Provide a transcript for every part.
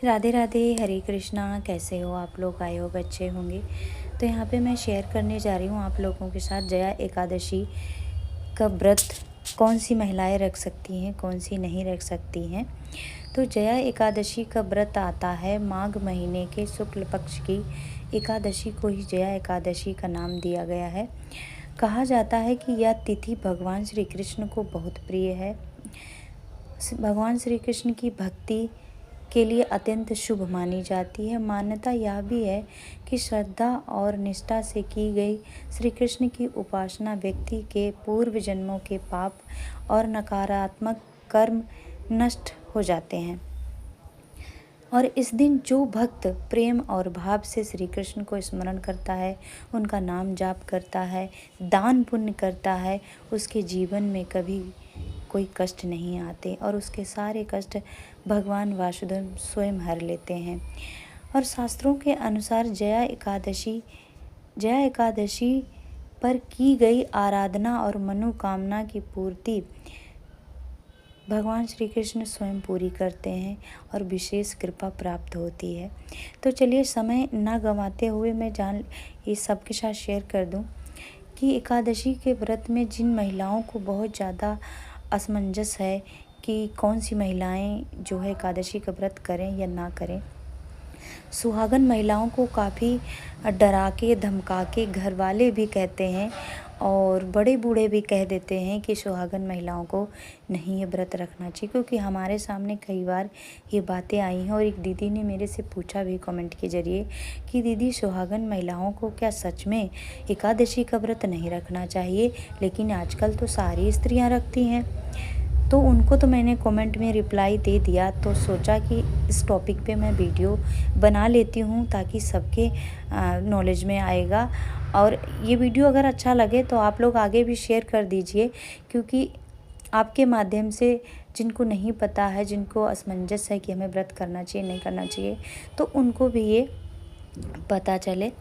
राधे राधे, हरे कृष्णा। कैसे हो आप लोग? आई होप अच्छे होंगे। तो यहाँ पे मैं शेयर करने जा रही हूँ आप लोगों के साथ जया एकादशी का व्रत कौन सी महिलाएं रख सकती हैं, कौन सी नहीं रख सकती हैं। तो जया एकादशी का व्रत आता है माघ महीने के शुक्ल पक्ष की एकादशी को ही जया एकादशी का नाम दिया गया है। कहा जाता है कि यह तिथि भगवान श्री कृष्ण को बहुत प्रिय है। भगवान श्री कृष्ण की भक्ति के लिए अत्यंत शुभ मानी जाती है। मान्यता यह भी है कि श्रद्धा और निष्ठा से की गई श्री कृष्ण की उपासना व्यक्ति के पूर्व जन्मों के पाप और नकारात्मक कर्म नष्ट हो जाते हैं। और इस दिन जो भक्त प्रेम और भाव से श्री कृष्ण को स्मरण करता है, उनका नाम जाप करता है, दान पुण्य करता है, उसके जीवन में कभी कोई कष्ट नहीं आते और उसके सारे कष्ट भगवान वासुदेव स्वयं हर लेते हैं। और शास्त्रों के अनुसार जया एकादशी पर की गई आराधना और मनोकामना की पूर्ति भगवान श्री कृष्ण स्वयं पूरी करते हैं और विशेष कृपा प्राप्त होती है। तो चलिए समय ना गंवाते हुए मैं ये सबके साथ शेयर कर दूं कि एकादशी के व्रत में जिन महिलाओं को बहुत ज़्यादा असमंजस है कि कौन सी महिलाएं जो है एकादशी का व्रत करें या ना करें। सुहागन महिलाओं को काफ़ी डरा के धमका के घर वाले भी कहते हैं और बड़े बूढ़े भी कह देते हैं कि सुहागन महिलाओं को नहीं ये व्रत रखना चाहिए, क्योंकि हमारे सामने कई बार ये बातें आई हैं। और एक दीदी ने मेरे से पूछा भी कमेंट के ज़रिए कि दीदी सुहागन महिलाओं को क्या सच में एकादशी का व्रत नहीं रखना चाहिए? लेकिन आजकल तो सारी स्त्रियाँ रखती हैं। तो उनको तो मैंने कमेंट में रिप्लाई दे दिया। तो सोचा कि इस टॉपिक पे मैं वीडियो बना लेती हूँ ताकि सबके नॉलेज में आएगा। और ये वीडियो अगर अच्छा लगे तो आप लोग आगे भी शेयर कर दीजिए, क्योंकि आपके माध्यम से जिनको नहीं पता है, जिनको असमंजस है कि हमें व्रत करना चाहिए नहीं करना चाहिए, तो उनको भी ये पता चले।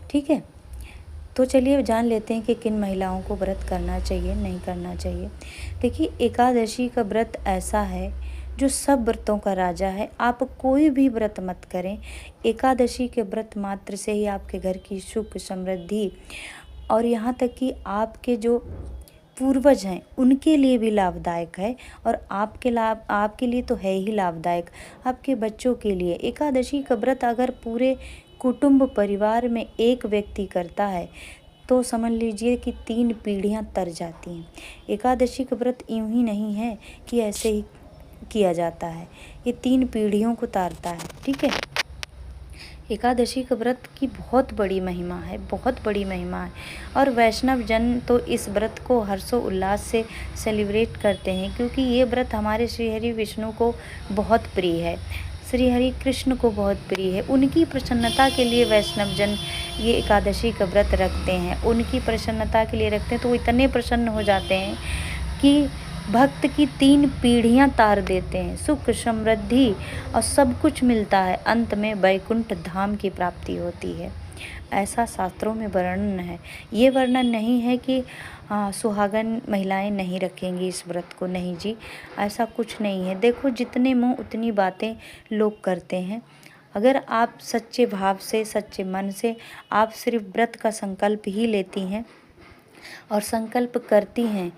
ठीक है, तो चलिए जान लेते हैं कि किन महिलाओं को व्रत करना चाहिए नहीं करना चाहिए। देखिए, एकादशी का व्रत ऐसा है जो सब व्रतों का राजा है। आप कोई भी व्रत मत करें, एकादशी के व्रत मात्र से ही आपके घर की सुख समृद्धि और यहाँ तक कि आपके जो पूर्वज हैं उनके लिए भी लाभदायक है। और आपके लिए तो है ही लाभदायक, आपके बच्चों के लिए। एकादशी का व्रत अगर पूरे कुटुंब परिवार में एक व्यक्ति करता है तो समझ लीजिए कि 3 पीढ़ियां तर जाती हैं। एकादशी का व्रत यूं ही नहीं है कि ऐसे ही किया जाता है, ये 3 पीढ़ियों को तारता है। ठीक है, एकादशी के व्रत की बहुत बड़ी महिमा है, बहुत बड़ी महिमा है। और वैष्णव जन तो इस व्रत को हर्षोल्लास से सेलिब्रेट करते हैं, क्योंकि ये व्रत हमारे श्री हरि विष्णु को बहुत प्रिय है, श्री हरि कृष्ण को बहुत प्रिय है। उनकी प्रसन्नता के लिए वैष्णव जन ये एकादशी का व्रत रखते हैं, उनकी प्रसन्नता के लिए रखते हैं। तो वो इतने प्रसन्न हो जाते हैं कि भक्त की 3 पीढ़ियां तार देते हैं, सुख समृद्धि और सब कुछ मिलता है। अंत में वैकुंठ धाम की प्राप्ति होती है, ऐसा शास्त्रों में वर्णन है। ये वर्णन नहीं है कि सुहागन महिलाएं नहीं रखेंगी इस व्रत को, नहीं जी, ऐसा कुछ नहीं है। देखो, जितने मुँह उतनी बातें लोग करते हैं। अगर आप सच्चे भाव से, सच्चे मन से आप सिर्फ व्रत का संकल्प ही लेती हैं और संकल्प करती हैं,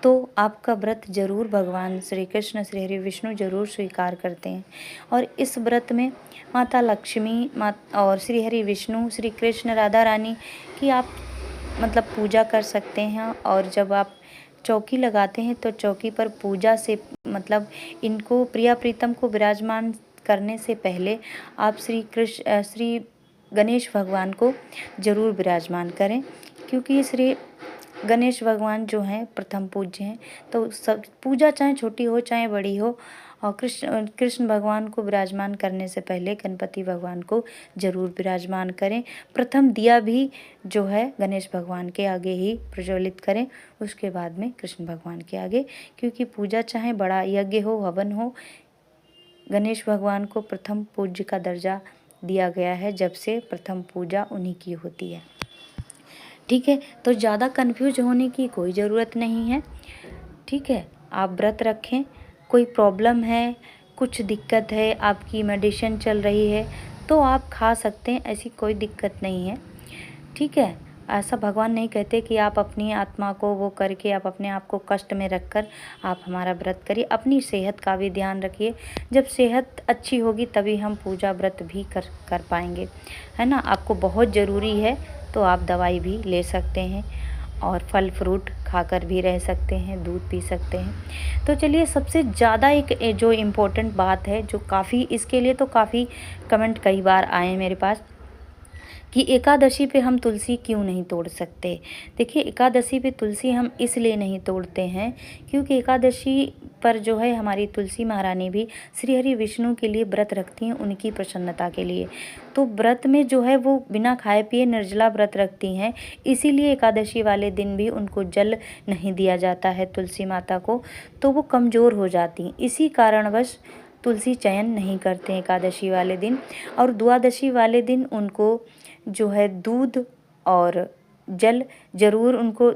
तो आपका व्रत जरूर भगवान श्री कृष्ण श्री हरि विष्णु जरूर स्वीकार करते हैं। और इस व्रत में माता लक्ष्मी और श्री हरि विष्णु, श्री कृष्ण, राधा रानी की आप मतलब पूजा कर सकते हैं। और जब आप चौकी लगाते हैं तो चौकी पर पूजा से मतलब इनको प्रिया प्रीतम को विराजमान करने से पहले आप श्री गणेश भगवान को जरूर विराजमान करें, क्योंकि श्री गणेश भगवान जो हैं प्रथम पूज्य हैं। तो सब पूजा चाहे छोटी हो चाहे बड़ी हो, और कृष्ण भगवान को विराजमान करने से पहले गणपति भगवान को जरूर विराजमान करें। प्रथम दिया भी जो है गणेश भगवान के आगे ही प्रज्वलित करें, उसके बाद में कृष्ण भगवान के आगे, क्योंकि पूजा चाहे बड़ा यज्ञ हो, हवन हो, गणेश भगवान को प्रथम पूज्य का दर्जा दिया गया है, जब से प्रथम पूजा उन्हीं की होती है। ठीक है, तो ज़्यादा कंफ्यूज होने की कोई ज़रूरत नहीं है। ठीक है, आप व्रत रखें। कोई प्रॉब्लम है, कुछ दिक्कत है, आपकी मेडिसिन चल रही है, तो आप खा सकते हैं, ऐसी कोई दिक्कत नहीं है। ठीक है, ऐसा भगवान नहीं कहते कि आप अपनी आत्मा को वो करके आप अपने आप को कष्ट में रखकर आप हमारा व्रत करिए। अपनी सेहत का भी ध्यान रखिए। जब सेहत अच्छी होगी तभी हम पूजा व्रत भी कर पाएंगे, है ना। आपको बहुत ज़रूरी है तो आप दवाई भी ले सकते हैं और फल फ्रूट खाकर भी रह सकते हैं, दूध पी सकते हैं। तो चलिए, सबसे ज़्यादा एक जो इम्पोर्टेंट बात है, जो काफ़ी इसके लिए तो काफ़ी कमेंट कई बार आए मेरे पास कि एकादशी पे हम तुलसी क्यों नहीं तोड़ सकते। देखिए, एकादशी पे तुलसी हम इसलिए नहीं तोड़ते हैं क्योंकि एकादशी पर जो है हमारी तुलसी महारानी भी श्री हरि विष्णु के लिए व्रत रखती हैं, उनकी प्रसन्नता के लिए। तो व्रत में जो है वो बिना खाए पिए निर्जला व्रत रखती हैं, इसीलिए एकादशी वाले दिन भी उनको जल नहीं दिया जाता है तुलसी माता को, तो वो कमज़ोर हो जाती हैं। इसी कारणवश तुलसी चयन नहीं करते हैं एकादशी वाले दिन। और द्वादशी वाले दिन उनको जो है दूध और जल ज़रूर, उनको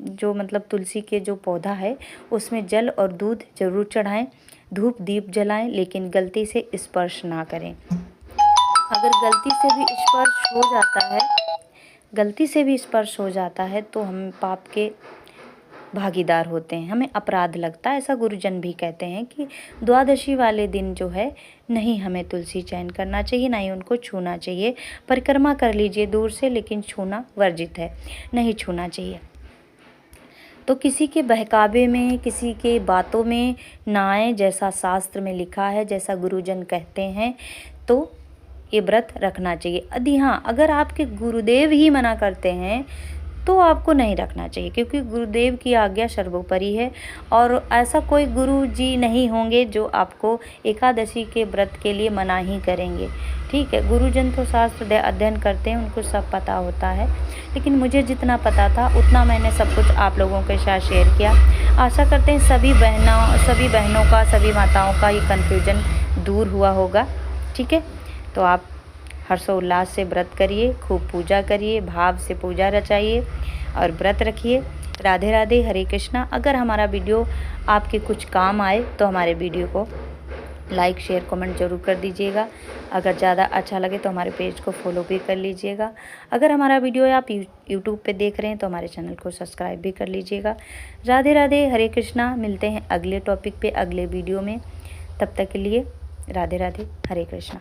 जो मतलब तुलसी के जो पौधा है उसमें जल और दूध ज़रूर चढ़ाएं, धूप दीप जलाएं, लेकिन गलती से स्पर्श ना करें। अगर गलती से भी स्पर्श हो जाता है तो हम पाप के भागीदार होते हैं, हमें अपराध लगता है। ऐसा गुरुजन भी कहते हैं कि द्वादशी वाले दिन जो है नहीं हमें तुलसी चयन करना चाहिए, ना ही उनको छूना चाहिए। परिक्रमा कर लीजिए दूर से, लेकिन छूना वर्जित है, नहीं छूना चाहिए। तो किसी के बहकावे में, किसी के बातों में ना आए, जैसा शास्त्र में लिखा है, जैसा गुरुजन कहते हैं, तो ये व्रत रखना चाहिए। यदि हाँ, अगर आपके गुरुदेव ही मना करते हैं तो आपको नहीं रखना चाहिए, क्योंकि गुरुदेव की आज्ञा सर्वोपरि है। और ऐसा कोई गुरु जी नहीं होंगे जो आपको एकादशी के व्रत के लिए मना ही करेंगे। ठीक है, गुरुजन तो शास्त्र अध्ययन करते हैं, उनको सब पता होता है, लेकिन मुझे जितना पता था उतना मैंने सब कुछ आप लोगों के साथ शेयर किया। आशा करते हैं सभी बहनों का, सभी माताओं का ये कन्फ्यूजन दूर हुआ होगा। ठीक है, तो आप हर्षोल्लास से व्रत करिए, खूब पूजा करिए, भाव से पूजा रचाइए और व्रत रखिए। राधे राधे, हरे कृष्णा। अगर हमारा वीडियो आपके कुछ काम आए तो हमारे वीडियो को लाइक शेयर कमेंट ज़रूर कर दीजिएगा। अगर ज़्यादा अच्छा लगे तो हमारे पेज को फॉलो भी कर लीजिएगा। अगर हमारा वीडियो आप यूट्यूब पे देख रहे हैं तो हमारे चैनल को सब्सक्राइब भी कर लीजिएगा। राधे राधे, हरे कृष्णा। मिलते हैं अगले टॉपिक पे, अगले वीडियो में। तब तक के लिए राधे राधे, हरे कृष्णा।